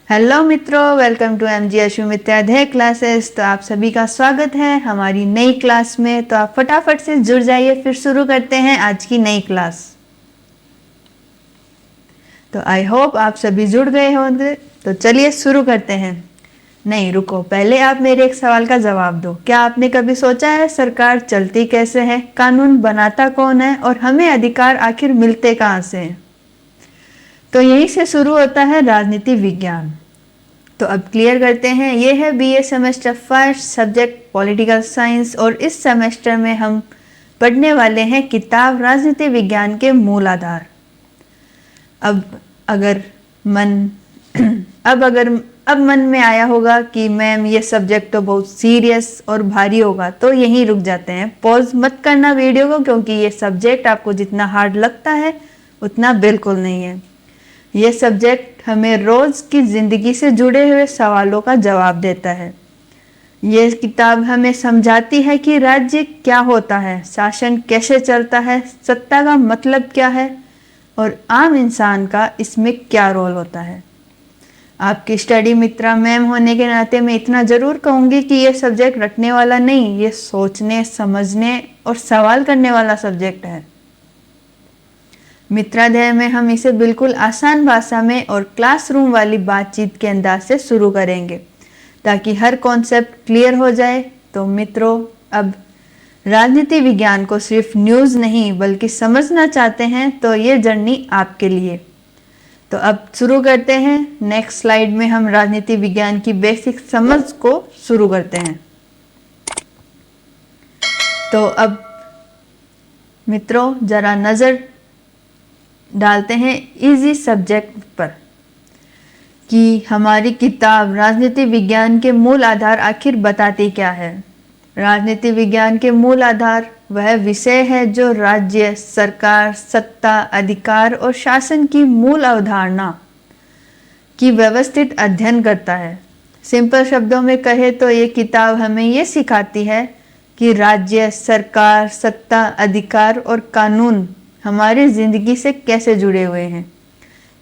Hello मित्रों, welcome to MG अश्वमित्राध्याय classes. तो आप सभी का स्वागत है हमारी नई क्लास में। तो आप फटाफट से जुड़ जाइए, फिर शुरू करते हैं आज की नई क्लास। तो आई होप आप सभी जुड़ गए होंगे। तो चलिए शुरू करते हैं। नहीं रुको, पहले आप मेरे एक सवाल का जवाब दो। क्या आपने कभी सोचा है सरकार चलती कैसे है, कानून बनाता कौन है और हमें अधिकार आखिर मिलते कहाँ से हैं? तो यहीं से शुरू होता है राजनीति विज्ञान। तो अब क्लियर करते हैं। ये है BA semester first, subject political science, और इस सेमेस्टर में हम पढ़ने वाले हैं किताब राजनीति विज्ञान के मूल आधार। अब अगर मन में आया होगा कि मैम ये सब्जेक्ट तो बहुत सीरियस और भारी होगा, तो यहीं रुक जाते हैं। पॉज मत करना वीडियो को, क्योंकि ये सब्जेक्ट आपको जितना हार्ड लगता है उतना बिल्कुल नहीं है। ये सब्जेक्ट हमें रोज की जिंदगी से जुड़े हुए सवालों का जवाब देता है। ये किताब हमें समझाती है कि राज्य क्या होता है, शासन कैसे चलता है, सत्ता का मतलब क्या है और आम इंसान का इसमें क्या रोल होता है। आपकी स्टडी मित्रा मैम होने के नाते मैं इतना जरूर कहूँगी कि ये सब्जेक्ट रटने वाला नहीं, ये सोचने, समझने और सवाल करने वाला सब्जेक्ट है। मित्राध्याय में हम इसे बिल्कुल आसान भाषा में और क्लासरूम वाली बातचीत के अंदाज से शुरू करेंगे, ताकि हर कॉन्सेप्ट क्लियर हो जाए। तो मित्रों, अब राजनीति विज्ञान को सिर्फ न्यूज़ नहीं बल्कि समझना चाहते हैं तो ये जर्नी आपके लिए। तो अब शुरू करते हैं। नेक्स्ट स्लाइड में हम राजनीति विज्ञान की बेसिक समझ को शुरू करते हैं। तो अब मित्रों जरा नज़र डालते हैं इजी सब्जेक्ट पर कि हमारी किताब राजनीति विज्ञान के मूल आधार आखिर बताती क्या है। राजनीति विज्ञान के मूल आधार वह विषय है जो राज्य, सरकार, सत्ता, अधिकार और शासन की मूल अवधारणा की व्यवस्थित अध्ययन करता है। सिंपल शब्दों में कहे तो ये किताब हमें ये सिखाती है कि राज्य, सरकार, सत्ता, अधिकार और कानून हमारी जिंदगी से कैसे जुड़े हुए हैं।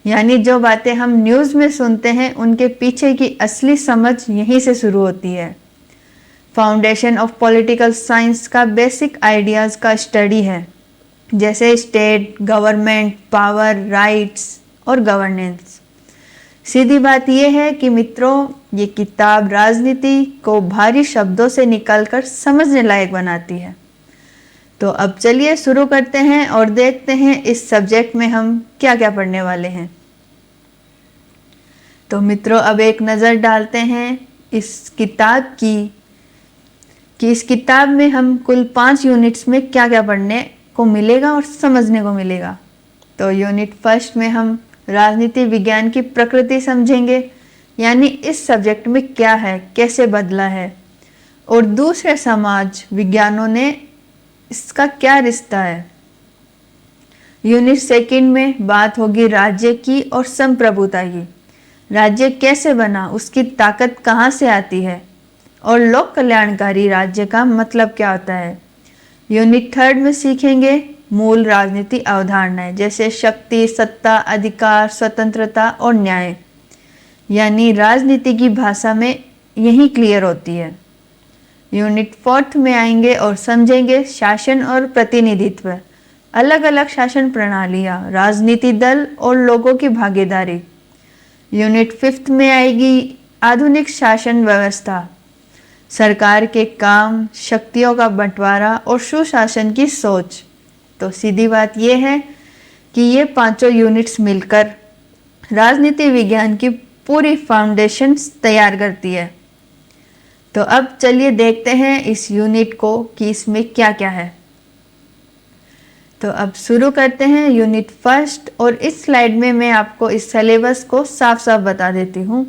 यानी जो बातें हम न्यूज़ में सुनते हैं उनके पीछे की असली समझ यहीं से शुरू होती है। फाउंडेशन ऑफ पॉलिटिकल साइंस का बेसिक आइडियाज़ का स्टडी है, जैसे स्टेट, गवर्नमेंट, पावर, राइट्स और गवर्नेंस। सीधी बात यह है कि मित्रों, ये किताब राजनीति को भारी शब्दों से निकालकर समझने लायक बनाती है। तो अब चलिए शुरू करते हैं और देखते हैं इस सब्जेक्ट में हम क्या क्या पढ़ने वाले हैं। तो मित्रों अब एक नज़र डालते हैं इस किताब की कि इस किताब में हम कुल 5 यूनिट्स में क्या क्या पढ़ने को मिलेगा और समझने को मिलेगा। तो यूनिट फर्स्ट में हम राजनीति विज्ञान की प्रकृति समझेंगे, यानी इस सब्जेक्ट में क्या है, कैसे बदला है और दूसरे समाज विज्ञानों ने इसका क्या रिश्ता है। यूनिट सेकंड में बात होगी राज्य की और संप्रभुता की। राज्य कैसे बना, उसकी ताकत कहाँ से आती है और लोक कल्याणकारी राज्य का मतलब क्या होता है। यूनिट थर्ड में सीखेंगे मूल राजनीति अवधारणाएं, जैसे शक्ति, सत्ता, अधिकार, स्वतंत्रता और न्याय। यानी राजनीति की भाषा में यही क्लियर होती है। यूनिट फोर्थ में आएंगे और समझेंगे शासन और प्रतिनिधित्व, अलग अलग शासन प्रणालियाँ, राजनीति दल और लोगों की भागीदारी। यूनिट फिफ्थ में आएगी आधुनिक शासन व्यवस्था, सरकार के काम, शक्तियों का बंटवारा और सुशासन की सोच। तो सीधी बात यह है कि ये पांचों यूनिट्स मिलकर राजनीति विज्ञान की पूरी फाउंडेशन तैयार करती है। तो अब चलिए देखते हैं इस यूनिट को कि इसमें क्या क्या है। तो अब शुरू करते हैं यूनिट फर्स्ट, और इस स्लाइड में मैं आपको इस सिलेबस को साफ साफ बता देती हूँ।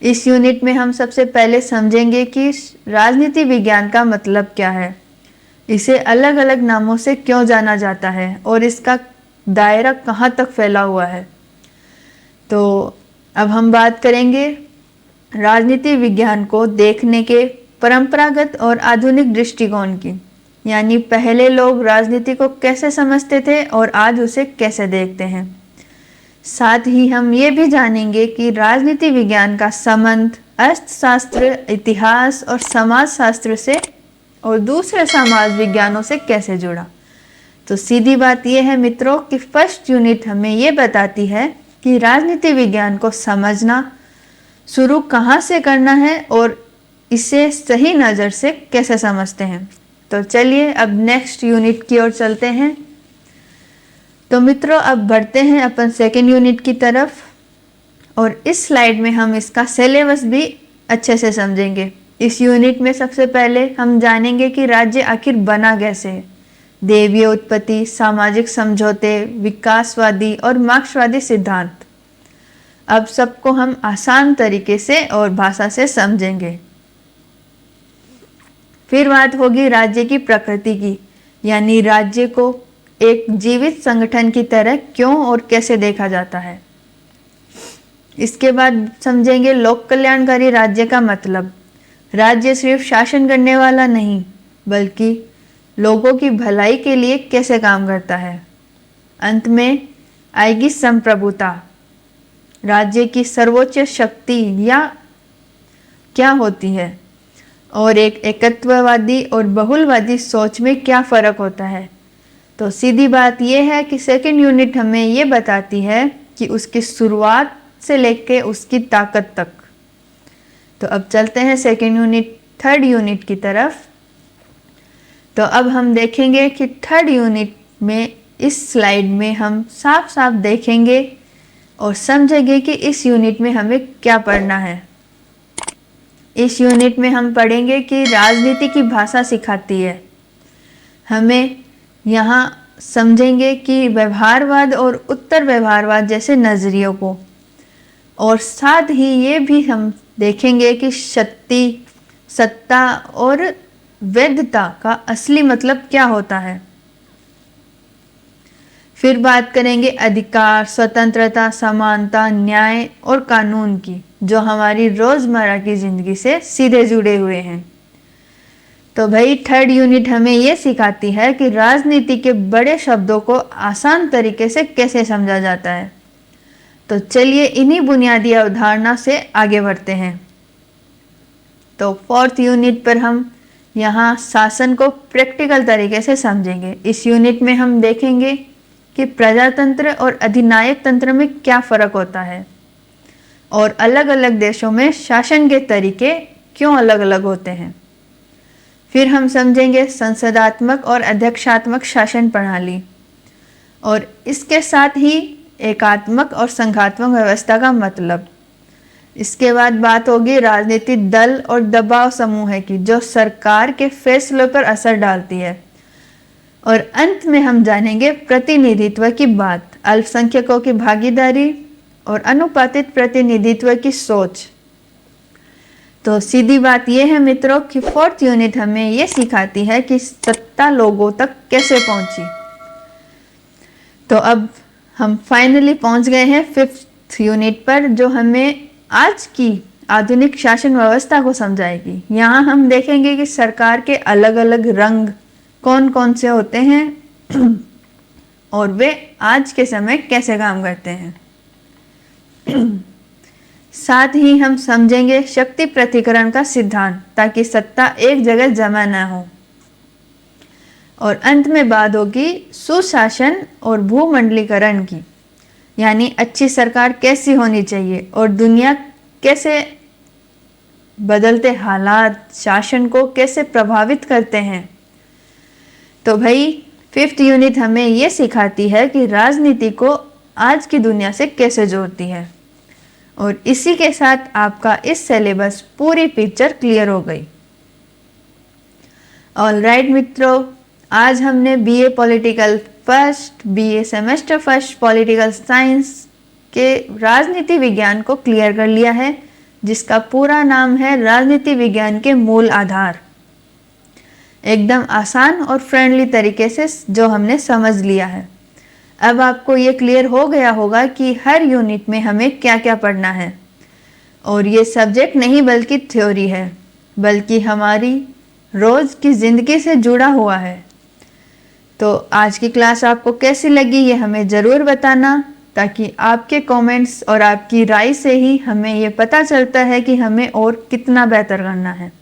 इस यूनिट में हम सबसे पहले समझेंगे कि राजनीति विज्ञान का मतलब क्या है, इसे अलग अलग नामों से क्यों जाना जाता है और इसका दायरा कहाँ तक फैला हुआ है। तो अब हम बात करेंगे राजनीति विज्ञान को देखने के परंपरागत और आधुनिक दृष्टिकोण की, यानी पहले लोग राजनीति को कैसे समझते थे और आज उसे कैसे देखते हैं। साथ ही हम ये भी जानेंगे कि राजनीति विज्ञान का संबंध अर्थशास्त्र, इतिहास और समाज शास्त्र से और दूसरे समाज विज्ञानों से कैसे जुड़ा। तो सीधी बात यह है मित्रों कि फर्स्ट यूनिट हमें ये बताती है कि राजनीति विज्ञान को समझना शुरू कहाँ से करना है और इसे सही नज़र से कैसे समझते हैं। तो चलिए अब नेक्स्ट यूनिट की ओर चलते हैं। तो मित्रों अब बढ़ते हैं अपन सेकेंड यूनिट की तरफ और इस स्लाइड में हम इसका सिलेबस भी अच्छे से समझेंगे। इस यूनिट में सबसे पहले हम जानेंगे कि राज्य आखिर बना कैसे है, दैवीय उत्पत्ति, सामाजिक समझौते, विकासवादी और मार्क्सवादी सिद्धांत। अब सबको हम आसान तरीके से और भाषा से समझेंगे। फिर बात होगी राज्य की प्रकृति की, यानी राज्य को एक जीवित संगठन की तरह क्यों और कैसे देखा जाता है। इसके बाद समझेंगे लोक कल्याणकारी राज्य का मतलब। राज्य सिर्फ शासन करने वाला नहीं बल्कि लोगों की भलाई के लिए कैसे काम करता है। अंत में आएगी संप्रभुता, राज्य की सर्वोच्च शक्ति या क्या होती है और एक एकत्ववादी और बहुलवादी सोच में क्या फ़र्क होता है। तो सीधी बात यह है कि सेकेंड यूनिट हमें ये बताती है कि उसकी शुरुआत से लेके उसकी ताकत तक। तो अब चलते हैं सेकेंड यूनिट थर्ड यूनिट की तरफ। तो अब हम देखेंगे कि थर्ड यूनिट में इस स्लाइड में हम साफ साफ देखेंगे और समझेंगे कि इस यूनिट में हमें क्या पढ़ना है। इस यूनिट में हम पढ़ेंगे कि राजनीति की भाषा सिखाती है। हमें यहाँ समझेंगे कि व्यवहारवाद और उत्तर व्यवहारवाद जैसे नज़रियों को, और साथ ही ये भी हम देखेंगे कि शक्ति, सत्ता और वैधता का असली मतलब क्या होता है। फिर बात करेंगे अधिकार, स्वतंत्रता, समानता, न्याय और कानून की, जो हमारी रोज़मर्रा की ज़िंदगी से सीधे जुड़े हुए हैं। तो भाई थर्ड यूनिट हमें ये सिखाती है कि राजनीति के बड़े शब्दों को आसान तरीके से कैसे समझा जाता है। तो चलिए इन्हीं बुनियादी अवधारणा से आगे बढ़ते हैं। तो फोर्थ यूनिट पर हम यहाँ शासन को प्रैक्टिकल तरीके से समझेंगे। इस यूनिट में हम देखेंगे कि प्रजातंत्र और अधिनायक तंत्र में क्या फ़र्क होता है और अलग अलग देशों में शासन के तरीके क्यों अलग अलग होते हैं। फिर हम समझेंगे संसदात्मक और अध्यक्षात्मक शासन प्रणाली और इसके साथ ही एकात्मक और संघात्मक व्यवस्था का मतलब। इसके बाद बात होगी राजनीतिक दल और दबाव समूह की, जो सरकार के फैसलों पर असर डालती है। और अंत में हम जानेंगे प्रतिनिधित्व की बात, अल्पसंख्यकों की भागीदारी और अनुपातित प्रतिनिधित्व की सोच। तो सीधी बात यह है मित्रों कि फोर्थ यूनिट हमें यह सिखाती है कि सत्ता लोगों तक कैसे पहुंची। तो अब हम फाइनली पहुंच गए हैं फिफ्थ यूनिट पर, जो हमें आज की आधुनिक शासन व्यवस्था को समझाएगी। यहाँ हम देखेंगे कि सरकार के अलग अलग रंग कौन कौन से होते हैं और वे आज के समय कैसे काम करते हैं। साथ ही हम समझेंगे शक्ति प्रतिकरण का सिद्धांत, ताकि सत्ता एक जगह जमा न हो। और अंत में बात होगी सुशासन और भूमंडलीकरण की, यानी अच्छी सरकार कैसी होनी चाहिए और दुनिया कैसे बदलते हालात शासन को कैसे प्रभावित करते हैं। तो भाई फिफ्थ यूनिट हमें ये सिखाती है कि राजनीति को आज की दुनिया से कैसे जोड़ती है। और इसी के साथ आपका इस सिलेबस पूरी पिक्चर क्लियर हो गई। ऑलराइट मित्रों, आज हमने BA political first, BA semester first political science के राजनीति विज्ञान को क्लियर कर लिया है, जिसका पूरा नाम है राजनीति विज्ञान के मूल आधार। एकदम आसान और फ्रेंडली तरीके से जो हमने समझ लिया है। अब आपको ये क्लियर हो गया होगा कि हर यूनिट में हमें क्या क्या पढ़ना है, और ये सब्जेक्ट नहीं बल्कि थ्योरी है, बल्कि हमारी रोज़ की ज़िंदगी से जुड़ा हुआ है। तो आज की क्लास आपको कैसी लगी ये हमें ज़रूर बताना। ताकि आपके कमेंट्स और आपकी राय से ही हमें ये पता चलता है कि हमें और कितना बेहतर करना है।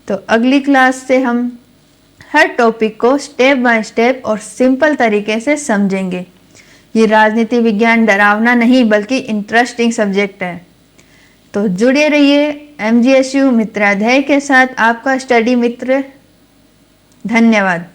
तो अगली क्लास से हम हर टॉपिक को स्टेप बाय स्टेप और सिंपल तरीके से समझेंगे। ये राजनीति विज्ञान डरावना नहीं बल्कि इंटरेस्टिंग सब्जेक्ट है। तो जुड़े रहिए MGSU मित्राध्याय के साथ, आपका स्टडी मित्र। धन्यवाद।